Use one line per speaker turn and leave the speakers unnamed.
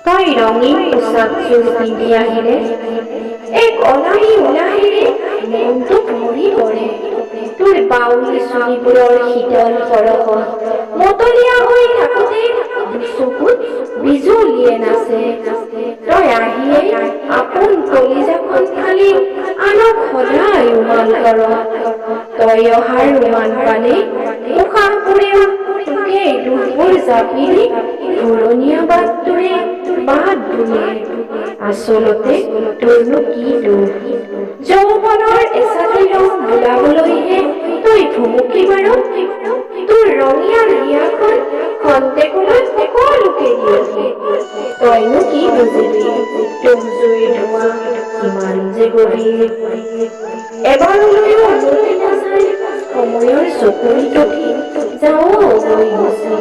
তই ৰঙীন পোচাকযোৰ পিন্ধি আহিলে এক অলাহি উলাহিৰে মনটো ভৰি পৰে। তোৰ বাউলী চুলিবোৰৰ শীতল পৰশত মতলীয়া হৈ থাকোঁতে চকুত বিজুলীয়ে নাচে। তই আহিয়ে আপোন কলিজাখন ফালি আনক সদায় উমান কৰ। তই অহাৰ উমান পালে উশাহবোৰেও তোকে দুখবোৰ জাপিলি ঘূৰণীয়া বাটটোৰে বাট বোলে। আচলতে তোৰনো কি দুখ? যৌৱনৰ এচাৰি ৰং বোলাবলৈহে তই ভুমুকি মাৰ। তোৰ ৰঙীয়া হিয়াখন খন্তেকলৈ সকলোকে দিয়ে। তইনো কি বুজিবি তোক জুইৰ ধোঁৱা কিমান যে গভীৰ। এবাৰলৈও উলটি নাচাই সময়ৰ চকুত উঠি যাওঁ গৈ গুচি।